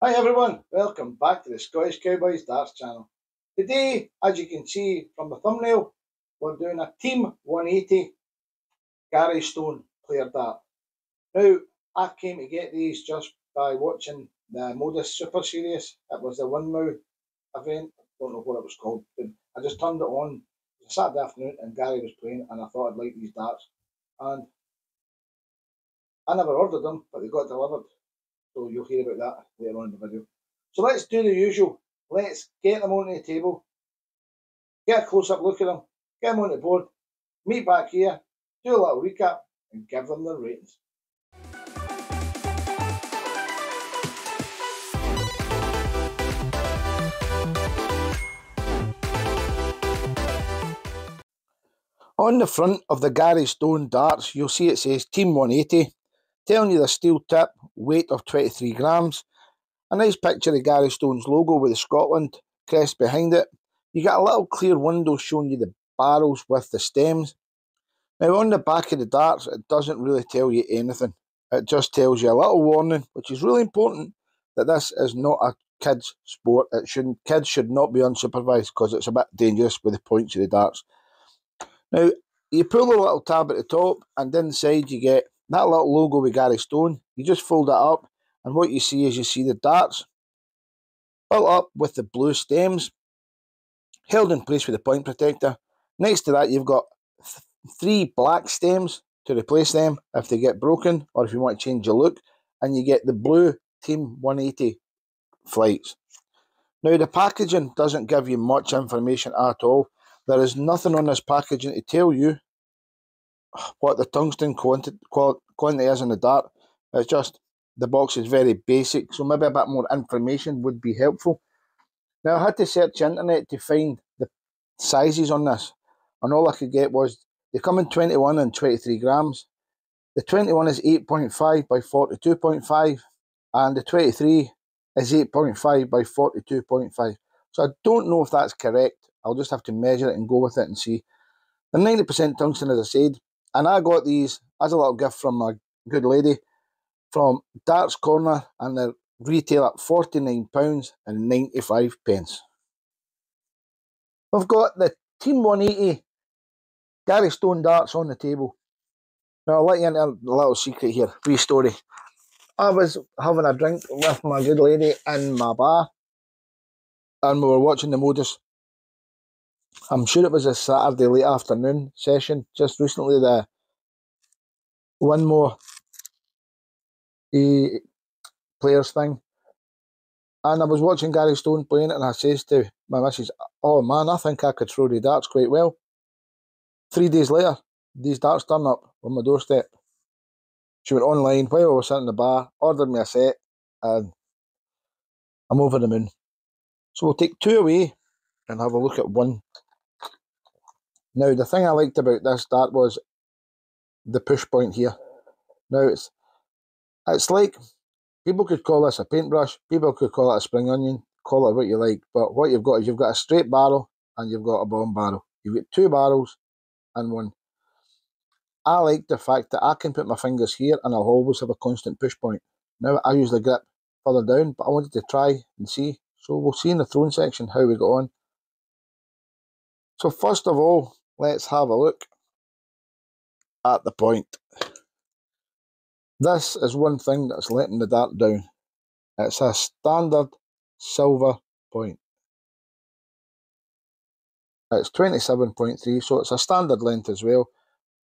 Hi everyone, welcome back to the Scottish Cowboys Darts channel. Today, as you can see from the thumbnail, we're doing a Team 180 Gary Stone player dart. Now, I came to get these just by watching the Modus Super Series. It was the One80 event, I don't know what it was called, but I just turned it on. It was a Saturday afternoon and Gary was playing and I thought I'd like these darts. And I never ordered them, but they got delivered. So you'll hear about that later on in the video. So let's do the usual. Let's get them onto the table, get a close-up look at them, get them on the board, meet back here, do a little recap, and give them their ratings. On the front of the Gary Stone darts, you'll see it says Team 180, telling you the steel tip, weight of 23 grams. A nice picture of Gary Stone's logo with the Scotland crest behind it. You get a little clear window showing you the barrels with the stems. Now on the back of the darts, it doesn't really tell you anything. It just tells you a little warning, which is really important, that this is not a kids' sport. Kids should not be unsupervised because it's a bit dangerous with the points of the darts. Now, you pull the little tab at the top, and inside you get that little logo with Gary Stone. You just fold it up, and what you see is the darts built up with the blue stems, held in place with the point protector. Next to that, you've got three black stems to replace them if they get broken or if you want to change your look, and you get the blue Team 180 flights. Now, the packaging doesn't give you much information at all. There is nothing on this packaging to tell you what the tungsten quantity is in the dart. It's just the box is very basic, so maybe a bit more information would be helpful. Now, I had to search the internet to find the sizes on this, and all I could get was they come in 21 and 23 grams. The 21 is 8.5 by 42.5, and the 23 is 8.5 by 42.5. So I don't know if that's correct. I'll just have to measure it and go with it and see. The 90% tungsten, as I said, and I got these as a little gift from a good lady from Darts Corner, and they're retail at £49.95. We've got the Team 180 Gary Stone darts on the table. Now, I'll let you into a little secret here, wee story. I was having a drink with my good lady in my bar, and we were watching the Modus. I'm sure it was a Saturday late afternoon session, just recently, the one more players thing. And I was watching Gary Stone playing it, and I says to my missus, "Oh man, I think I could throw the darts quite well." 3 days later, these darts turn up on my doorstep. She went online while I was sitting in the bar, ordered me a set, and I'm over the moon. So we'll take two away and have a look at one. Now, the thing I liked about this dart was the push point here. Now, it's like, people could call this a paintbrush, people could call it a spring onion, call it what you like, but what you've got is you've got a straight barrel and you've got a bomb barrel. You've got two barrels and one. I like the fact that I can put my fingers here and I'll always have a constant push point. Now, I usually grip further down, but I wanted to try and see. So we'll see in the throwing section how we got on. So first of all, let's have a look at the point. This is one thing that's letting the dart down. It's a standard silver point. It's 27.3, so it's a standard length as well.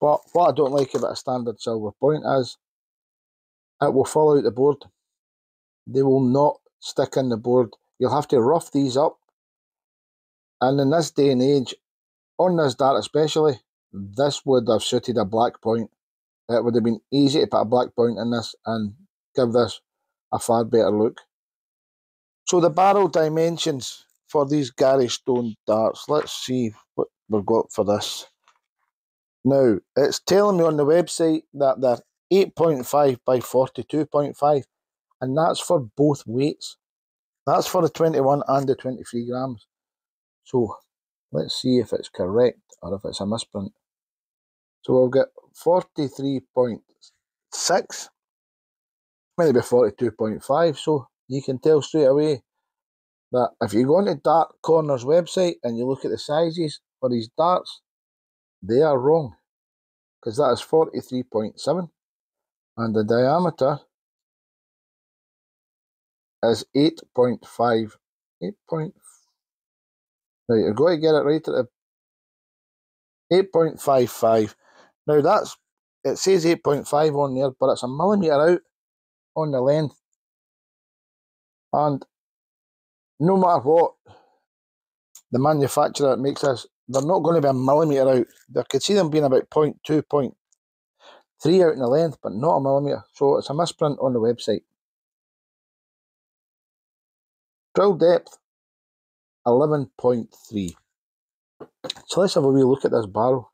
But what I don't like about a standard silver point is it will fall out the board. They will not stick in the board. You'll have to rough these up. And in this day and age, on this dart especially, this would have suited a black point. It would have been easy to put a black point in this and give this a far better look. So the barrel dimensions for these Gary Stone darts, let's see what we've got for this. Now, it's telling me on the website that they're 8.5 by 42.5, and that's for both weights. That's for the 21 and the 23 grams. So let's see if it's correct or if it's a misprint. So we'll get 43.6, maybe 42.5, so you can tell straight away that if you go onto Dart Corner's website and you look at the sizes for these darts, they are wrong, because that is 43.7 and the diameter is 8.5. 8. Right, you've got to get it right at the 8.55. Now it says 8.5 on there, but it's a millimetre out on the length, and no matter what the manufacturer that makes this, they're not going to be a millimetre out. I could see them being about 0.2, 0.3 out in the length, but not a millimetre. So it's a misprint on the website. Drill depth 11.3. So let's have a wee look at this barrel.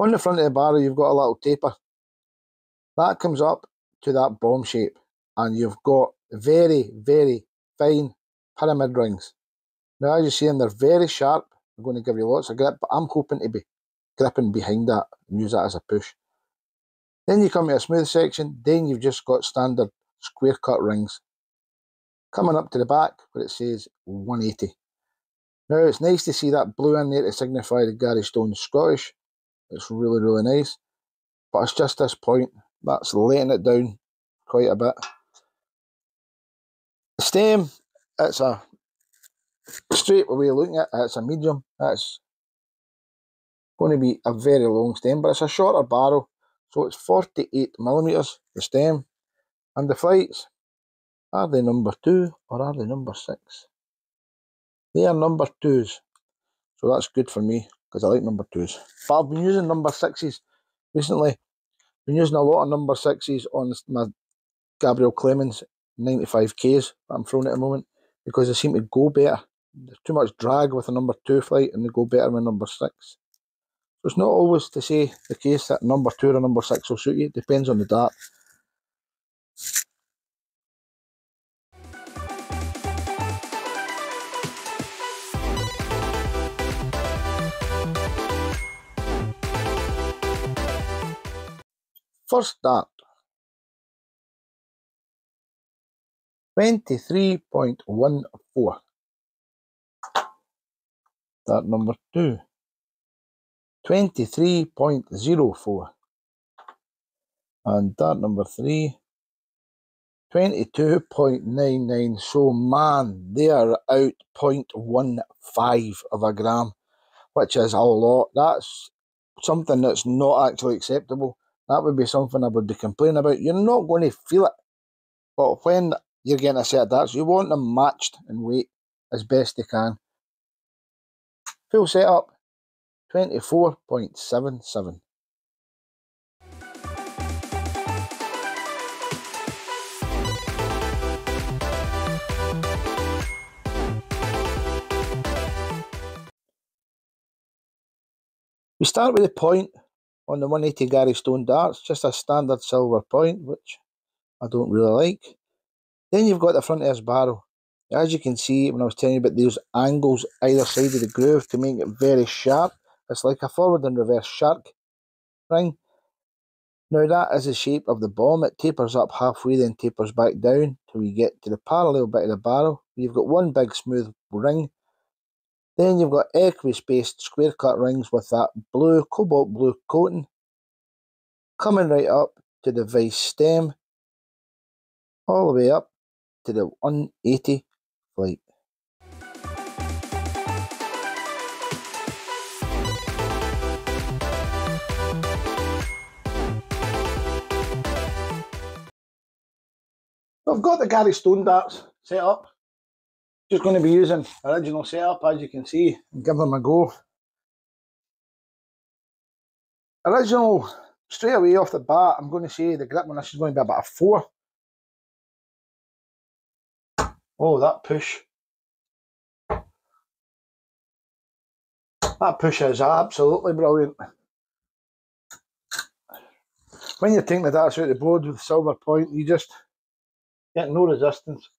On the front of the barrel, you've got a little taper. That comes up to that bomb shape, and you've got very, very fine pyramid rings. Now, as you're seeing, they're very sharp. They're going to give you lots of grip, but I'm hoping to be gripping behind that and use that as a push. Then you come to a smooth section, then you've just got standard square cut rings. Coming up to the back where it says 180. Now, it's nice to see that blue in there to signify that Gary Stone's Scottish. It's really, really nice. But it's just this point that's letting it down quite a bit. The stem, it's a straight way of looking at it, it's a medium. That's going to be a very long stem, but it's a shorter barrel, so it's 48mm, the stem. And the flights, are they number 2 or are they number 6? They are number 2s, so that's good for me, because I like number 2s. But I've been using number 6s recently. Been using a lot of number 6s on my Gabriel Clemens 95Ks that I'm throwing at the moment, because they seem to go better. There's too much drag with a number 2 flight, and they go better with number 6. So it's not always to say the case that number 2 or number 6 will suit you. It depends on the dart. First dart, 23.14. Dart number 2, 23.04. And dart number 3, 22.99. So man, they are out 0.15 of a gram, which is a lot. That's something that's not actually acceptable. That would be something I would be complaining about. You're not going to feel it. But when you're getting a set of darts, you want them matched in weight as best they can. Full setup, 24.77. We start with the point on the 180 Gary Stone darts, just a standard silver point, which I don't really like. Then you've got the front of this barrel. As you can see, when I was telling you about those angles either side of the groove to make it very sharp, it's like a forward and reverse shark ring. Now that is the shape of the bomb. It tapers up halfway, then tapers back down till you get to the parallel bit of the barrel. You've got one big smooth ring. Then you've got equi-spaced square cut rings with that blue, cobalt blue coating, coming right up to the vice stem, all the way up to the 180 flight. I've got the Gary Stone darts set up. Just going to be using original setup, as you can see, and give them a go. Original, straight away off the bat, I'm going to say the grip on this is going to be about a 4. Oh, that push. That push is absolutely brilliant. When you're taking the darts out of the board with silver point, you just get no resistance.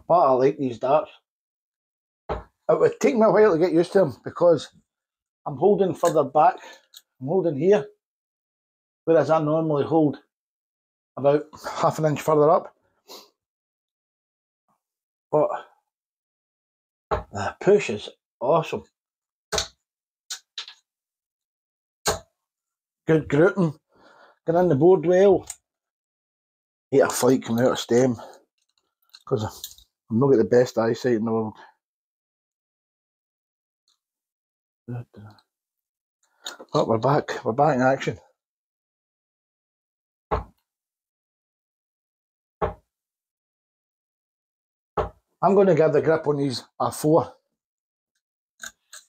But I like these darts. It would take me a while to get used to them because I'm holding further back. I'm holding here, whereas I normally hold about half an inch further up. But the push is awesome. Good grouping. Get in the board well. Hate a flight coming out of stem because I'm not got the best eyesight in the world. Oh, we're back. We're back in action. I'm going to give the grip on these a 4.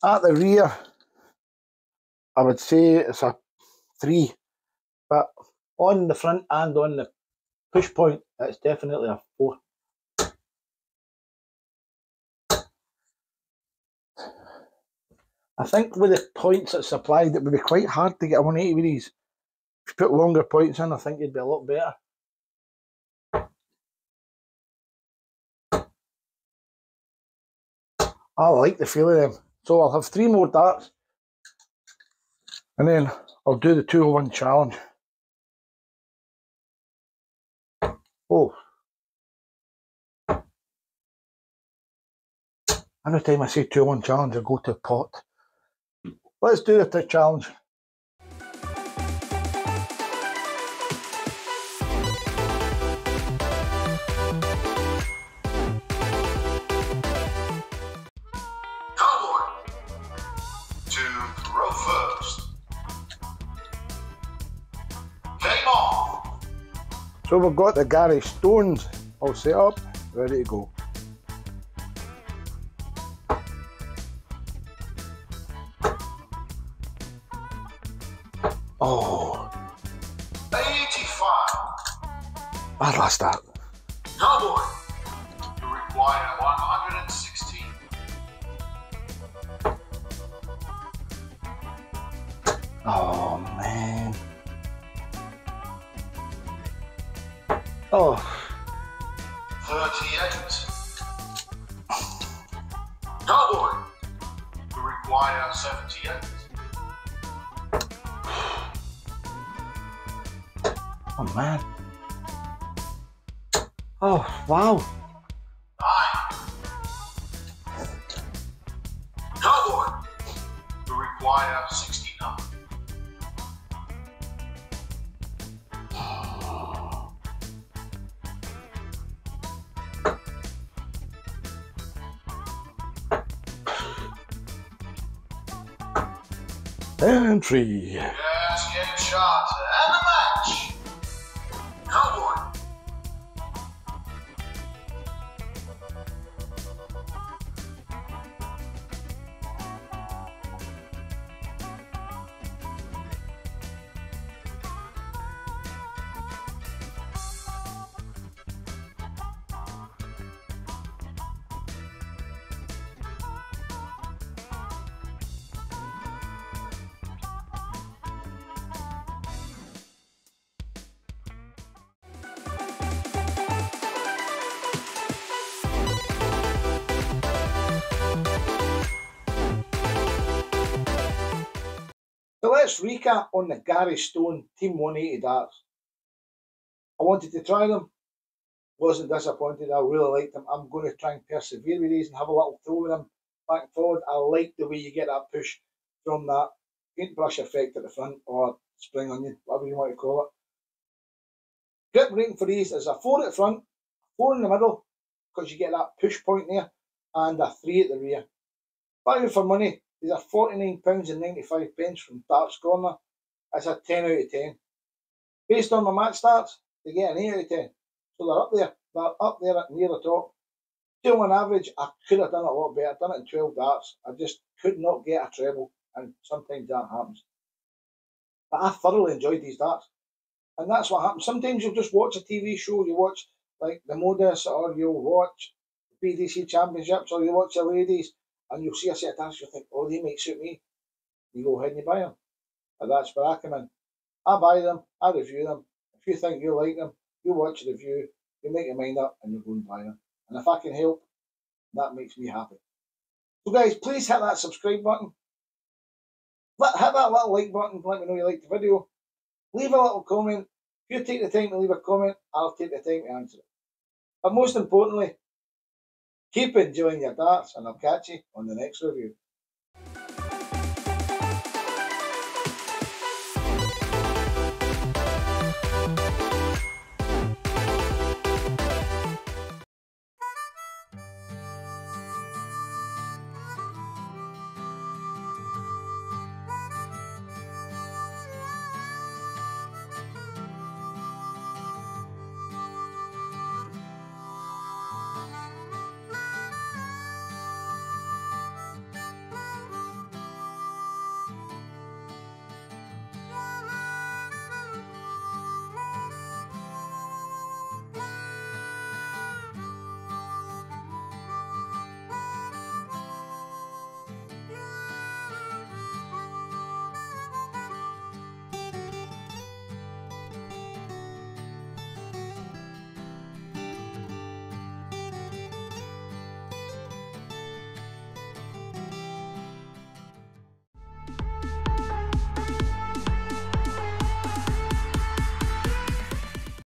At the rear, I would say it's a 3. But on the front and on the push point, it's definitely a 4. I think with the points that's supplied, it would be quite hard to get a 180 with these. If you put longer points in, I think you'd be a lot better. I like the feel of them. So I'll have 3 more darts, and then I'll do the 201 challenge. Oh. Every time I say 201 challenge, I go to pot. Let's do the challenge. So we've got the Gary Stones all set up, ready to go. Oh. 85. Bad last start. Cowboy, you require 116. Oh man. Oh. 38. Cowboy, you require 78. Oh man. Oh wow. 9. Cowboy, you require 69. Entry. Yes, game shot and a match. Cowboy. So let's recap on the Gary Stone Team 180 darts. I wanted to try them, wasn't disappointed, I really liked them. I'm going to try and persevere with these and have a little throw with them back and forward. I like the way you get that push from that paintbrush effect at the front, or spring onion, whatever you want to call it. Grip rating for these is a 4 at the front, 4 in the middle, because you get that push point there, and a 3 at the rear. Value for money, these are £49.95 from Darts Corner. That's a 10 out of 10. Based on my match starts, they get an 8 out of 10. So they're up there. They're up there at near the top. 2 on average, I could have done it a lot better. I've done it in 12 darts. I just could not get a treble, and sometimes that happens. But I thoroughly enjoyed these darts. And that's what happens. Sometimes you'll just watch a TV show, you watch like the Modus, or you'll watch the BDC Championships, or you watch the ladies, and you'll see a set of darts, you'll think, oh, they might suit me. You go ahead and you buy them. And that's where I come in. I buy them, I review them. If you think you like them, you watch the review, you make your mind up, and you go and buy them. And if I can help, that makes me happy. So guys, please hit that subscribe button. Hit that little like button, let me know you liked the video. Leave a little comment, If you take the time to leave a comment, I'll take the time to answer it. But most importantly, keep enjoying your darts, and I'll catch you on the next review.